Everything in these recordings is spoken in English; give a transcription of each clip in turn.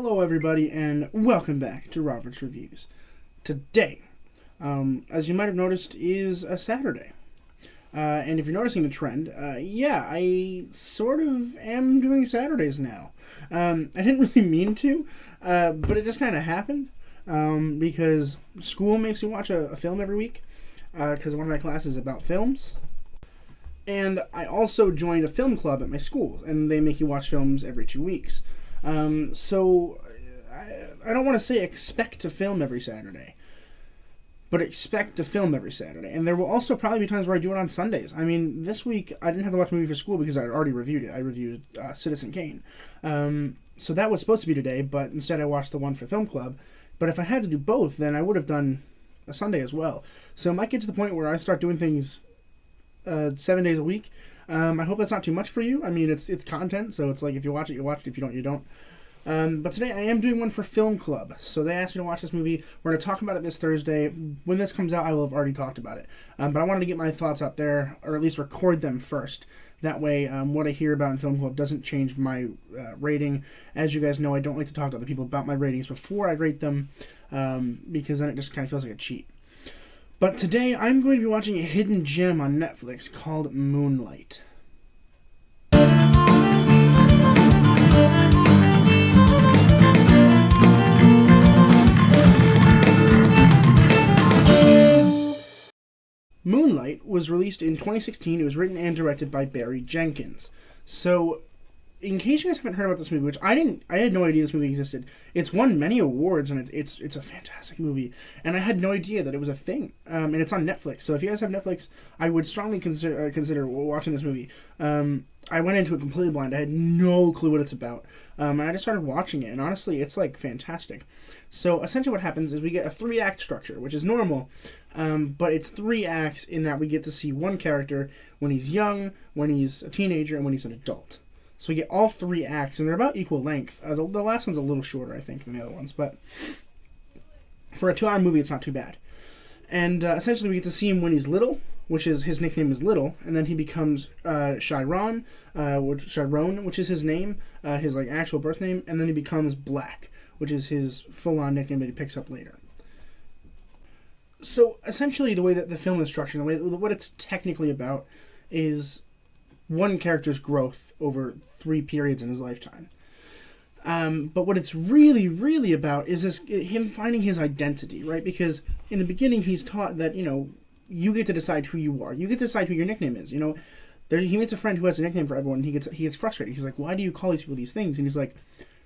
Hello everybody and welcome back to Robert's Reviews. Today, as you might have noticed, is a Saturday. And if you're noticing the trend, I sort of am doing Saturdays now. I didn't really mean to, but it just kind of happened. Because school makes me watch a film every week, because one of my classes is about films. And I also joined a film club at my school, and they make you watch films every 2 weeks. So I don't want to say expect to film every Saturday, but expect to film every Saturday. And there will also probably be times where I do it on Sundays. I mean, this week I didn't have to watch a movie for school because I had already reviewed it. I reviewed Citizen Kane. So that was supposed to be today, but instead I watched the one for film club. But if I had to do both, then I would have done a Sunday as well. So it might get to the point where I start doing things 7 days a week. I hope that's not too much for you. I mean, it's content, so it's like if you watch it, you watch it. If you don't, you don't. But today I am doing one for Film Club. So they asked me to watch this movie. We're going to talk about it this Thursday. When this comes out, I will have already talked about it. But I wanted to get my thoughts out there, or at least record them first. That way, what I hear about in Film Club doesn't change my rating. As you guys know, I don't like to talk to other people about my ratings before I rate them, because then it just kind of feels like a cheat. But today, I'm going to be watching a hidden gem on Netflix called Moonlight. Moonlight was released in 2016. It was written and directed by Barry Jenkins. So, in case you guys haven't heard about this movie, which I had no idea this movie existed. It's won many awards, and it's a fantastic movie. And I had no idea that it was a thing. And it's on Netflix. So if you guys have Netflix, I would strongly consider watching this movie. I went into it completely blind. I had no clue what it's about. And I just started watching it, and honestly, it's like fantastic. So essentially what happens is we get a 3-act structure, which is normal, but it's 3 acts in that we get to see one character when he's young, when he's a teenager, and when he's an adult. So we get all 3 acts, and they're about equal length. The last one's a little shorter, I think, than the other ones, but for a 2-hour movie, it's not too bad. And essentially we get to see him when he's little, which is, his nickname is Little, and then he becomes Chiron, which is his name, his like actual birth name, and then he becomes Black, which is his full-on nickname that he picks up later. So essentially, the way that the film is structured, what it's technically about, is one character's growth over 3 periods in his lifetime. But what it's really, really about is him finding his identity, right? Because in the beginning, he's taught that, you get to decide who you are. You get to decide who your nickname is. He meets a friend who has a nickname for everyone, and he gets frustrated. He's like, why do you call these people these things? And he's like,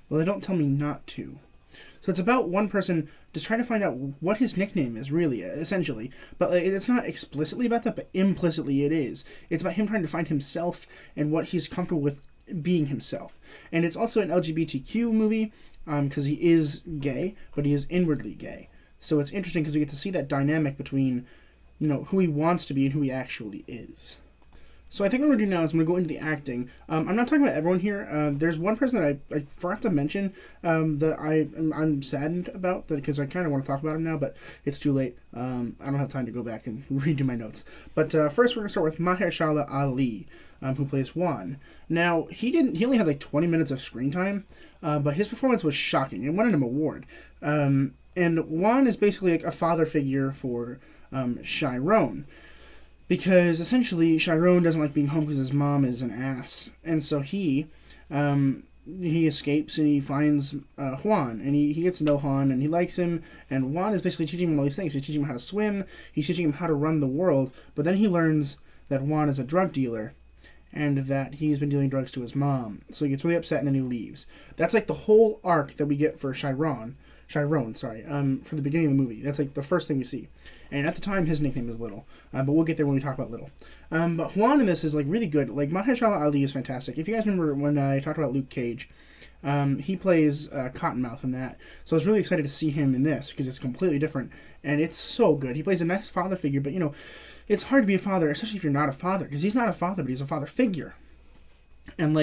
well, they don't tell me not to. So it's about one person just trying to find out what his nickname is, really, essentially. But it's not explicitly about that, but implicitly it is. It's about him trying to find himself and what he's comfortable with being himself. And it's also an LGBTQ movie, because he is gay, but he is inwardly gay. So it's interesting because we get to see that dynamic between, who he wants to be and who he actually is. So I think what I'm going to do now is I'm going to go into the acting. I'm not talking about everyone here. There's one person that I forgot to mention that I'm saddened about, because I kind of want to talk about him now, but it's too late. I don't have time to go back and redo my notes. But first we're going to start with Mahershala Ali, who plays Juan. Now, he only had like 20 minutes of screen time, but his performance was shocking. It won him an award. And Juan is basically like a father figure for Chiron. Because essentially Chiron doesn't like being home because his mom is an ass, and so he escapes and he finds Juan, and he gets to know Juan and he likes him, and Juan is basically teaching him all these things. He's teaching him how to swim, he's teaching him how to run the world, but then he learns that Juan is a drug dealer and that he's been dealing drugs to his mom, so he gets really upset and then he leaves. That's like the whole arc that we get for Chiron, from the beginning of the movie. That's like the first thing we see. And at the time, his nickname is Little. But we'll get there when we talk about Little. But Juan in this is like really good. Like, Mahershala Ali is fantastic. If you guys remember when I talked about Luke Cage, he plays Cottonmouth in that. So I was really excited to see him in this because it's completely different. And it's so good. He plays a nice father figure, but it's hard to be a father, especially if you're not a father. Because he's not a father, but he's a father figure. And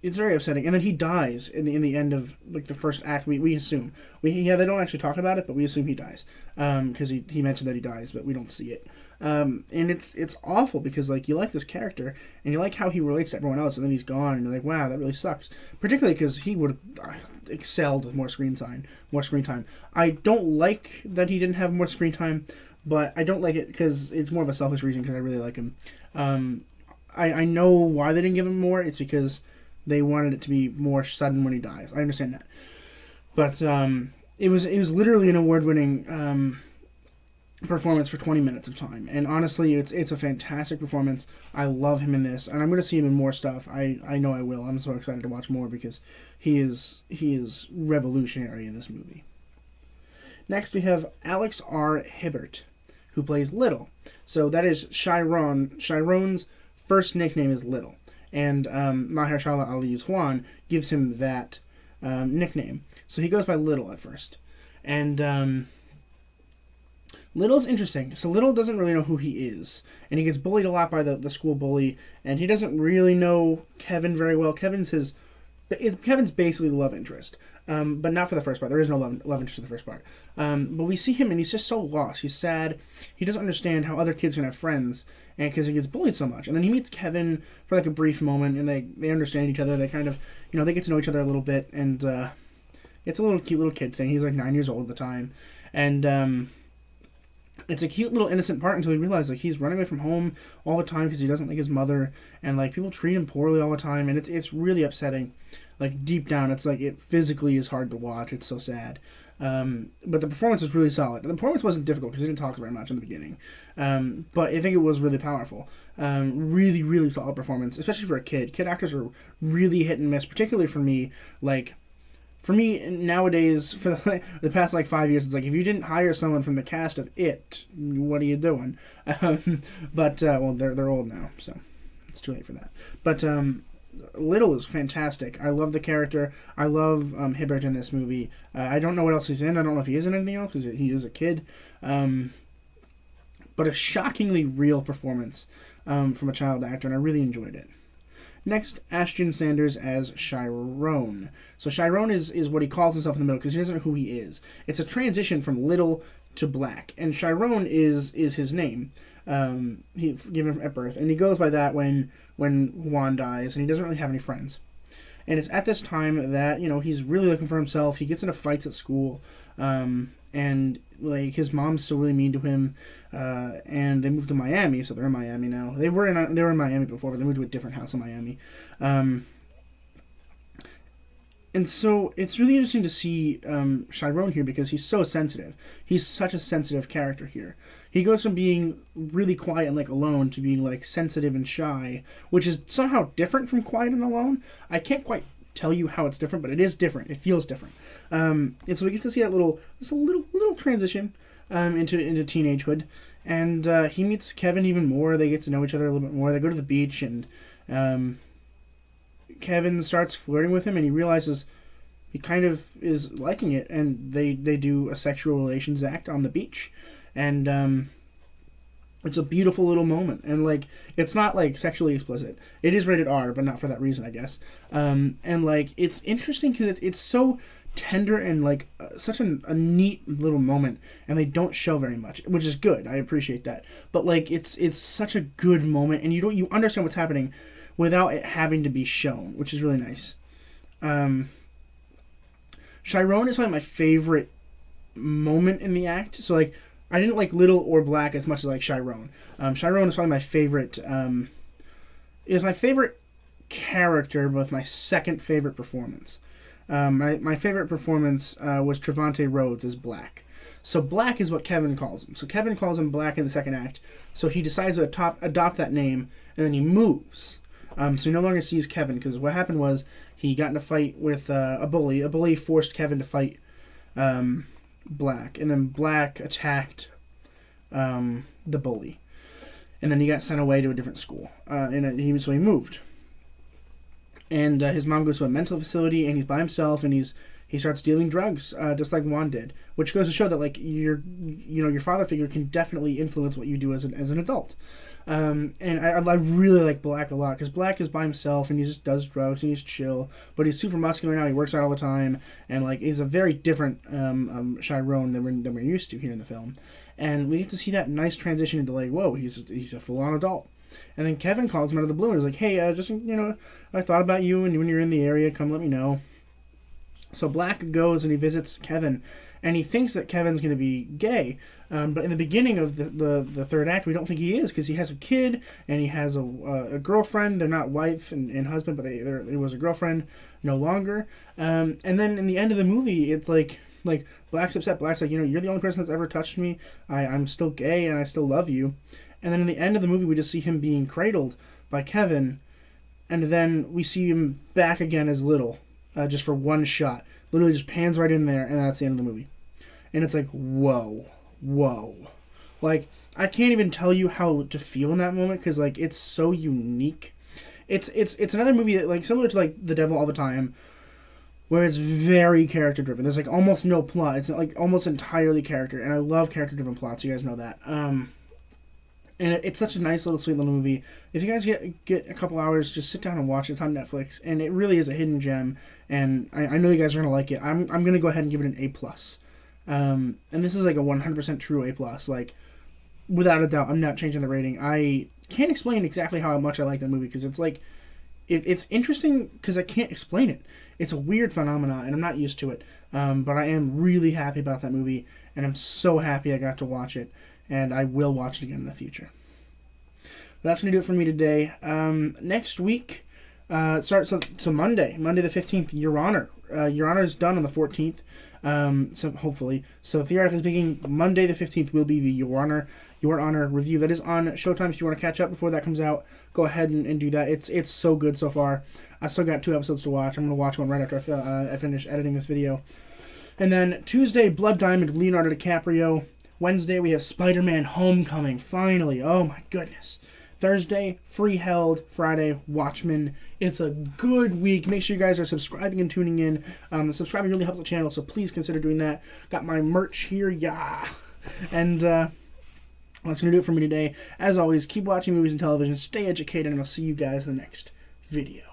it's very upsetting. And then he dies in the end of like the first act. We assume they don't actually talk about it, but we assume he dies because he mentioned that he dies, but we don't see it. And it's awful because like you like this character and you like how he relates to everyone else, and then he's gone, and you're like, wow, that really sucks. Particularly because he would have excelled with more screen time. I don't like that he didn't have more screen time, but I don't like it because it's more of a selfish reason because I really like him. I know why they didn't give him more. It's because they wanted it to be more sudden when he dies. I understand that, but it was literally an award-winning performance for 20 minutes of time, and honestly, it's a fantastic performance. I love him in this, and I'm going to see him in more stuff. I know I will. I'm so excited to watch more because he is revolutionary in this movie. Next, we have Alex R. Hibbert, who plays Little. So that is Chiron. Chiron's first nickname is Little, and Mahershala Ali's Juan gives him that nickname. So he goes by Little at first, and Little's interesting. So Little doesn't really know who he is, and he gets bullied a lot by the school bully, and he doesn't really know Kevin very well. Kevin's basically the love interest, but not for the first part. There is no love interest in the first part. But we see him, and he's just so lost. He's sad. He doesn't understand how other kids can have friends, and because he gets bullied so much. And then he meets Kevin for like a brief moment, and they understand each other. They kind of, they get to know each other a little bit, and it's a little cute little kid thing. He's like 9 years old at the time, and it's a cute little innocent part until he realizes like he's running away from home all the time because he doesn't like his mother, and like people treat him poorly all the time, and it's really upsetting. Like deep down, it's like it physically is hard to watch. It's so sad. But the performance is really solid. The performance wasn't difficult because he didn't talk very much in the beginning, but I think it was really powerful. Really, really solid performance, especially for a kid. Kid actors are really hit and miss, particularly for me. Like, for me, nowadays, for the past, 5 years, it's like, if you didn't hire someone from the cast of It, what are you doing? But they're old now, so it's too late for that. But Little is fantastic. I love the character. I love Hibbert in this movie. I don't know what else he's in. I don't know if he is in anything else, because he is a kid. But a shockingly real performance from a child actor, and I really enjoyed it. Next, Ashton Sanders as Chiron. So Chiron is what he calls himself in the middle because he doesn't know who he is. It's a transition from Little to Black, and Chiron is his name. He given him at birth, and he goes by that when Juan dies, and he doesn't really have any friends. And it's at this time that he's really looking for himself. He gets into fights at school, and like his mom's still really mean to him, and they moved to Miami, so they're in Miami now. They were in Miami before, but they moved to a different house in Miami. And so it's really interesting to see Chiron here because he's so sensitive. He's such a sensitive character here. He goes from being really quiet and alone to being sensitive and shy, which is somehow different from quiet and alone. I can't quite tell you how it's different, but it is different. It feels different. And so we get to see that little transition into teenagehood, and he meets Kevin even more. They get to know each other a little bit more. They go to the beach, and Kevin starts flirting with him, and he realizes he kind of is liking it, and they do a sexual relations act on the beach, and it's a beautiful little moment, and it's not sexually explicit. It is rated R, but not for that reason, I guess. And it's interesting because it's so tender and such a neat little moment, and they don't show very much, which is good. I appreciate that, but it's such a good moment, and you understand what's happening without it having to be shown, which is really nice. Chiron is probably my favorite moment in the act. So I didn't like Little or Black as much as Chiron. Chiron is probably my favorite. Is my favorite character, but my second favorite performance. My favorite performance was Trevante Rhodes as Black. So Black is what Kevin calls him. So Kevin calls him Black in the second act. So he decides to adopt that name, and then he moves. So he no longer sees Kevin, because what happened was he got in a fight with a bully. A bully forced Kevin to fight Black, and then Black attacked the bully, and then he got sent away to a different school. So he moved, and his mom goes to a mental facility, and he's by himself, and he's He starts dealing drugs, just like Juan did, which goes to show that like your father figure can definitely influence what you do as an adult. And I really like Black a lot because Black is by himself and he just does drugs and he's chill, but he's super muscular now. He works out all the time and like he's a very different Chiron than we're used to here in the film. And we get to see that nice transition into like, whoa, he's a full-on adult. And then Kevin calls him out of the blue and is like, hey, I thought about you, and when you're in the area, come let me know. So Black goes and he visits Kevin, and he thinks that Kevin's going to be gay. But in the beginning of the third act, we don't think he is, because he has a kid, and he has a girlfriend. They're not wife and husband, but it was a girlfriend no longer. And then in the end of the movie, it's like Black's upset. Black's like, you're the only person that's ever touched me. I'm still gay and I still love you. And then in the end of the movie, we just see him being cradled by Kevin, and then we see him back again as Little, just for one shot. Literally just pans right in there, and that's the end of the movie. And it's like, whoa. Like, I can't even tell you how to feel in that moment, because like it's so unique. It's another movie that, like, similar to like The Devil All the Time, where it's very character driven. There's like almost no plot. It's like almost entirely character, and I love character driven plots. You guys know that. And it's such a nice little sweet little movie. If you guys get a couple hours, just sit down and watch it. It's on Netflix, and it really is a hidden gem. And I know you guys are gonna like it. I'm gonna go ahead and give it an A+. And this is like a 100% true A+. Like, without a doubt, I'm not changing the rating. I can't explain exactly how much I like that movie, because it's like it's interesting because I can't explain it. It's a weird phenomenon, and I'm not used to it. But I am really happy about that movie, and I'm so happy I got to watch it. And I will watch it again in the future. But that's going to do it for me today. Next week, starts so Monday the 15th, Your Honor. Your Honor is done on the 14th, so hopefully. So theoretically speaking, Monday the 15th will be the Your Honor review. That is on Showtime. If you want to catch up before that comes out, go ahead and do that. It's so good so far. I still got 2 episodes to watch. I'm going to watch one right after I finish editing this video. And then Tuesday, Blood Diamond, Leonardo DiCaprio. Wednesday, we have Spider-Man Homecoming, finally. Oh, my goodness. Thursday, Free Held. Friday, Watchmen. It's a good week. Make sure you guys are subscribing and tuning in. Subscribing really helps the channel, so please consider doing that. Got my merch here, yeah. And that's going to do it for me today. As always, keep watching movies and television, stay educated, and I'll see you guys in the next video.